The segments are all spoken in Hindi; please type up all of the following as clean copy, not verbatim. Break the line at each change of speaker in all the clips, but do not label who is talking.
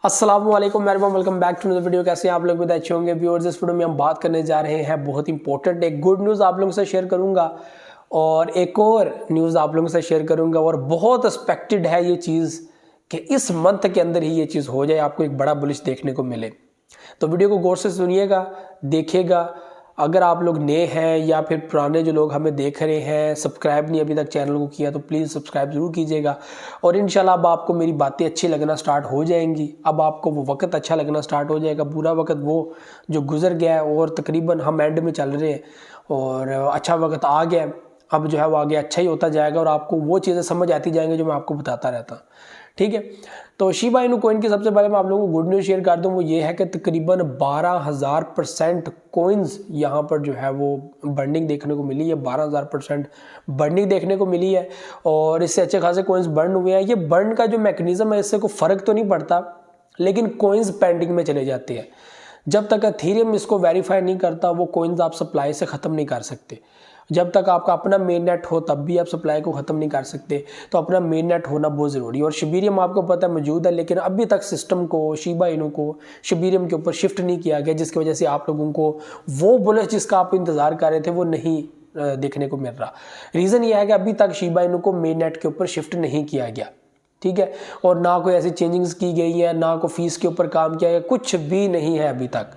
अस्सलाम वालेकुम welcome back to the video. कैसे हैं आप लोग? भी अच्छे होंगे व्यूअर्स। इस वीडियो में हम बात करने जा रहे हैं बहुत इंपॉर्टेंट एक गुड न्यूज़ आप लोगों से शेयर करूंगा और एक और न्यूज़ आप लोगों से शेयर करूंगा और बहुत एक्सपेक्टेड है ये चीज़ कि इस मंथ के अंदर ही ये चीज़ हो जाए, आपको एक बड़ा बुलिश देखने को मिले। तो वीडियो को गौर से सुनिएगा, देखिएगा। अगर आप लोग नए हैं या फिर पुराने जो लोग हमें देख रहे हैं, सब्सक्राइब नहीं अभी तक चैनल को किया तो प्लीज़ सब्सक्राइब ज़रूर कीजिएगा। और इंशाल्लाह अब आपको मेरी बातें अच्छी लगना स्टार्ट हो जाएंगी। अब आपको वो वक्त अच्छा लगना स्टार्ट हो जाएगा। बुरा वक्त वो जो गुजर गया है और तकरीबन हम एंड में चल रहे हैं और अच्छा वक्त आ गया। अब जो है वो आगे अच्छा ही होता जाएगा और आपको वो चीज़ें समझ आती जाएंगी जो मैं आपको बताता रहता हूँ। ठीक है, तो शिबा इनू कॉइन की सबसे पहले मैं आप लोगों को गुड न्यूज़ शेयर कर दूं, वो ये है कि तकरीबन 12,000% कॉइन्स यहाँ पर जो है वो बर्निंग देखने को मिली है। 12,000% बर्निंग देखने को मिली है और इससे अच्छे खासे कॉइन्स बर्न हुए हैं। ये बर्न का जो मैकेनिज्म है इससे कोई फ़र्क तो नहीं पड़ता, लेकिन कॉइन्स पेंडिंग में चले जाते हैं। जब तक एथेरियम इसको वेरीफाई नहीं करता वो कॉइन्स आप सप्लाई से ख़त्म नहीं कर सकते। जब तक आपका अपना मेन नेट हो तब भी आप सप्लाई को ख़त्म नहीं कर सकते। तो अपना मेन नेट होना बहुत ज़रूरी है। और शिबीरियम आपको पता है मौजूद है, लेकिन अभी तक सिस्टम को शिबा इनू को शिबीरियम के ऊपर शिफ्ट नहीं किया गया, जिसकी वजह से आप लोगों को वो बुलिश जिसका आप इंतज़ार कर रहे थे वो नहीं देखने को मिल रहा। रीज़न ये है कि अभी तक शिबा इनू को मेन नेट के ऊपर शिफ्ट नहीं किया गया। ठीक है, और ना कोई ऐसी चेंजिंग्स की गई है, ना कोई फीस के ऊपर काम किया गया, कुछ भी नहीं है अभी तक।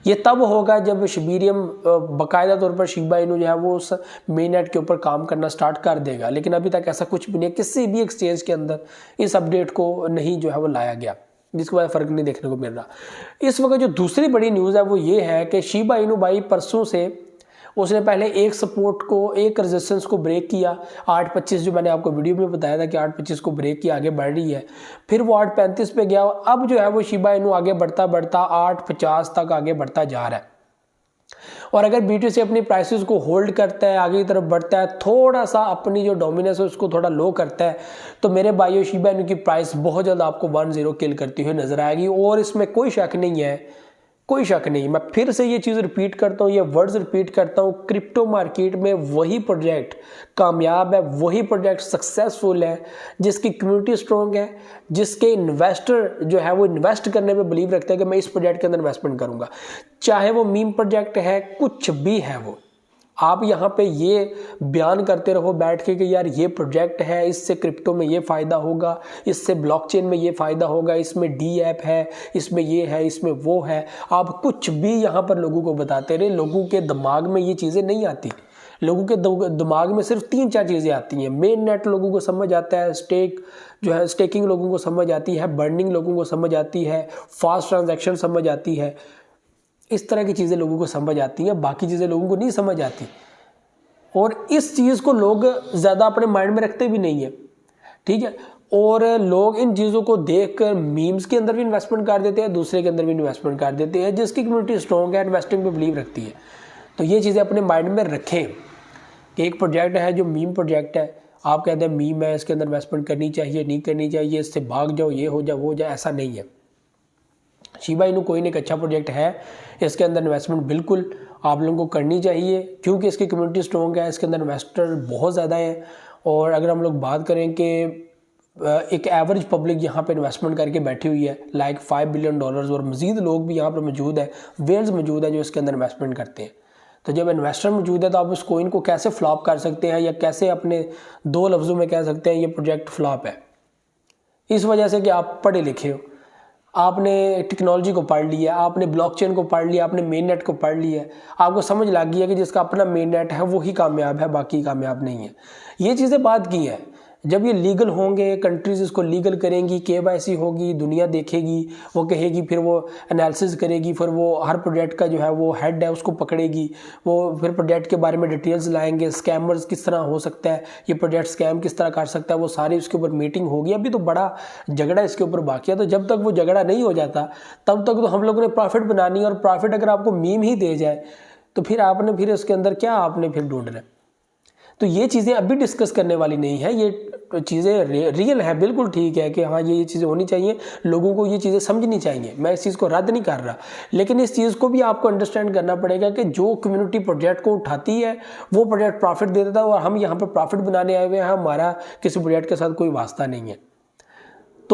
ये तब होगा जब शिबीरियम बाकायदा तौर पर शिबा इनू जो है वो उस मेन नेट के ऊपर काम करना स्टार्ट कर देगा। लेकिन अभी तक ऐसा कुछ भी नहीं है, किसी भी एक्सचेंज के अंदर इस अपडेट को नहीं जो है वो लाया गया, जिसकी वजह फ़र्क नहीं देखने को मिल रहा। इस वक्त जो दूसरी बड़ी न्यूज़ है वो ये है कि शिबा इनू भाई परसों से उसने पहले एक सपोर्ट को, एक रेजिस्टेंस को ब्रेक किया 8.25, जो मैंने आपको वीडियो में बताया था कि 8.25 को ब्रेक किया, आगे बढ़ रही है। फिर वो 8.35 पे गया। अब जो है वो शिबा इनू आगे बढ़ता बढ़ता 8.50 तक आगे बढ़ता जा रहा है। और अगर BTC अपनी प्राइसेस को होल्ड करता है, आगे की तरफ बढ़ता है, थोड़ा सा अपनी जो डोमिनेंस है उसको थोड़ा लो करता है, तो मेरे भाइयों शिबा इनू की प्राइस बहुत जल्द आपको 10 किल करती हुई नजर आएगी। और इसमें कोई शक नहीं है, कोई शक नहीं। मैं फिर से ये चीज़ रिपीट करता हूँ, ये वर्ड्स रिपीट करता हूँ, क्रिप्टो मार्केट में वही प्रोजेक्ट कामयाब है, वही प्रोजेक्ट सक्सेसफुल है जिसकी कम्युनिटी स्ट्रॉन्ग है, जिसके इन्वेस्टर जो है वो इन्वेस्ट करने में बिलीव रखते हैं कि मैं इस प्रोजेक्ट के अंदर इन्वेस्टमेंट करूँगा। चाहे वो मीम प्रोजेक्ट है, कुछ भी है वो, आप यहाँ पे ये बयान करते रहो बैठ के कि यार ये प्रोजेक्ट है, इससे क्रिप्टो में ये फ़ायदा होगा, इससे ब्लॉकचेन में ये फ़ायदा होगा, इसमें डी ऐप है, इसमें ये है, इसमें वो है। आप कुछ भी यहाँ पर लोगों को बताते रहे, लोगों के दिमाग में ये चीज़ें नहीं आती। लोगों के दिमाग में सिर्फ 3-4 चीज़ें आती हैं। मेन नेट लोगों को समझ आता है, स्टेक जो है स्टेकिंग लोगों को समझ आती है, बर्निंग लोगों को समझ आती है, फास्ट ट्रांजैक्शन समझ आती है। इस तरह की चीज़ें लोगों को समझ आती हैं, बाकी चीज़ें लोगों को नहीं समझ आती। और इस चीज़ को लोग ज़्यादा अपने माइंड में रखते भी नहीं है। ठीक है, और लोग इन चीज़ों को देखकर मीम्स के अंदर भी इन्वेस्टमेंट कर देते हैं, दूसरे के अंदर भी इन्वेस्टमेंट कर देते हैं। जिसकी कम्युनिटी स्ट्रॉन्ग है, इन्वेस्टिंग पे बिलीव रखती है, तो ये चीज़ें अपने माइंड में रखें कि एक प्रोजेक्ट है जो मीम प्रोजेक्ट है, आप कहते हैं मीम है, इसके अंदर इन्वेस्टमेंट करनी चाहिए, नहीं करनी चाहिए, इससे भाग जाओ, ये हो जाए, वो हो जाए, ऐसा नहीं है। शिबा इनू कोइन एक अच्छा प्रोजेक्ट है, इसके अंदर इन्वेस्टमेंट बिल्कुल आप लोगों को करनी चाहिए क्योंकि इसकी कम्युनिटी स्ट्रॉन्ग है, इसके अंदर इन्वेस्टर बहुत ज़्यादा हैं। और अगर हम लोग बात करें कि एक एवरेज पब्लिक यहाँ पे इन्वेस्टमेंट करके बैठी हुई है लाइक $5 बिलियन, और मज़ीद लोग भी यहाँ पर मौजूद है, वेल्स मौजूद है जो इसके अंदर इन्वेस्टमेंट करते हैं। तो जब इन्वेस्टर मौजूद है तो आप उस कोइन को कैसे फ्लॉप कर सकते हैं, या कैसे अपने 2 लफ्ज़ों में कह सकते हैं ये प्रोजेक्ट फ्लॉप है? इस वजह से कि आप पढ़े लिखे हो, आपने टेक्नोलॉजी को पढ़ लिया, आपने ब्लॉकचेन को पढ़ लिया, आपने मेन नेट को पढ़ लिया, आपको समझ लग गई है कि जिसका अपना मेन नेट है वही कामयाब है, बाकी कामयाब नहीं है। ये चीज़ें बात की हैं। जब ये लीगल होंगे, कंट्रीज इसको लीगल करेंगी, KYC होगी, दुनिया देखेगी, वो कहेगी, फिर वो एनालिसिस करेगी, फिर वो हर प्रोजेक्ट का जो है वो हेड है उसको पकड़ेगी, वो फिर प्रोजेक्ट के बारे में डिटेल्स लाएंगे, स्कैमर्स किस तरह हो सकता है, ये प्रोजेक्ट स्कैम किस तरह कर सकता है, वो सारी उसके ऊपर मीटिंग होगी। अभी तो बड़ा झगड़ा इसके ऊपर बाकी है। तो जब तक वो झगड़ा नहीं हो जाता तब तक तो हम लोगों ने प्रॉफिट बनानी है, और प्रॉफिट अगर आपको मीम ही दे जाए तो फिर आपने फिर इसके अंदर क्या आपने फिर ढूंढना है। तो ये चीज़ें अभी डिस्कस करने वाली नहीं है, ये चीज़ें रियल है, बिल्कुल ठीक है कि हाँ ये चीज़ें होनी चाहिए, लोगों को ये चीज़ें समझनी चाहिए। मैं इस चीज़ को रद्द नहीं कर रहा, लेकिन इस चीज़ को भी आपको अंडरस्टैंड करना पड़ेगा कि जो कम्युनिटी प्रोजेक्ट को उठाती है वो प्रोजेक्ट प्रॉफिट दे देता है, और हम यहाँ पर प्रॉफिट बनाने आए हुए हैं, हमारा किसी प्रोजेक्ट के साथ कोई वास्ता नहीं है।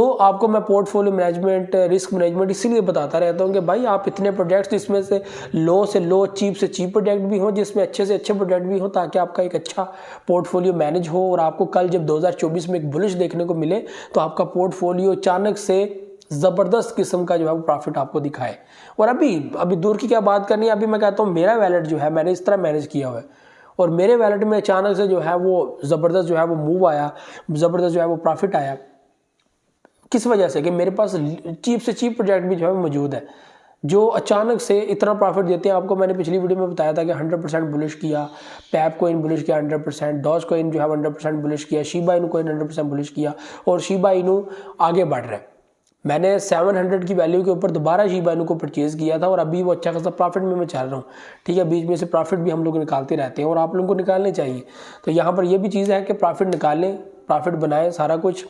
तो आपको मैं पोर्टफोलियो मैनेजमेंट, रिस्क मैनेजमेंट इसीलिए बताता रहता हूँ कि भाई आप इतने प्रोडक्ट्स जिसमें से लो, चीप से चीप प्रोडक्ट भी हो, जिसमें अच्छे से अच्छे प्रोडक्ट भी हो, ताकि आपका एक अच्छा पोर्टफोलियो मैनेज हो और आपको कल जब 2024 में एक बुलिश देखने को मिले तो आपका पोर्टफोलियो अचानक से ज़बरदस्त किस्म का जो है वो प्रॉफिट आपको दिखाए। और अभी दूर की क्या बात करनी है, अभी मैं कहता हूँ मेरा वैलेट जो है मैंने इस तरह मैनेज किया हुआ है और मेरे वैलेट में अचानक से जो है वो ज़बरदस्त जो है वो मूव आया, ज़बरदस्त जो है वो प्रॉफिट आया। किस वजह से कि मेरे पास चीप से चीप प्रोजेक्ट भी जो है मौजूद है जो अचानक से इतना प्रॉफिट देते हैं। आपको मैंने पिछली वीडियो में बताया था कि 100% बुलिश किया, पैप कोइन बुलिश किया 100%, डॉज कोइन जो है 100% बुलिश किया, शिबा इनू कोइन 100% बुलिश किया और शिबा इनू आगे बढ़ रहा है। मैंने 700 की वैल्यू के ऊपर दोबारा शिबा इनू को परचेज़ किया था और अभी वो अच्छा खासा प्रॉफिट में मैं चल रहा हूँ। ठीक है, बीच में से प्रॉफिट भी हम लोग निकालते रहते हैं और आप लोगों को निकालने चाहिए। तो यहाँ पर ये भी चीज़ है कि प्रॉफिट निकालें, प्रॉफिट बनाएं सारा कुछ।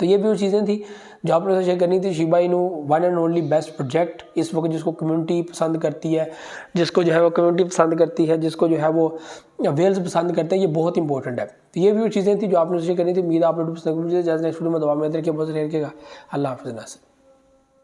तो ये भी वो चीज़ें थी जो आप लोगों से शेयर करनी थी। Shiba Inu one and only best project इस वक्त, जिसको कम्युनिटी पसंद करती है, जिसको जो है वो कम्युनिटी पसंद करती है, जिसको जो है वो वेल्स पसंद करते हैं, ये बहुत इंपॉर्टेंट है। तो ये भी वो चीज़ें थी जो आप लोगों से शेयर करनी थी। उम्मीद आप लोग पसंद करेंगे। जैसे नेक्स्ट वीडियो में दवा में बहुत शेयर किएगा। अल्लाह हाफ़िज़।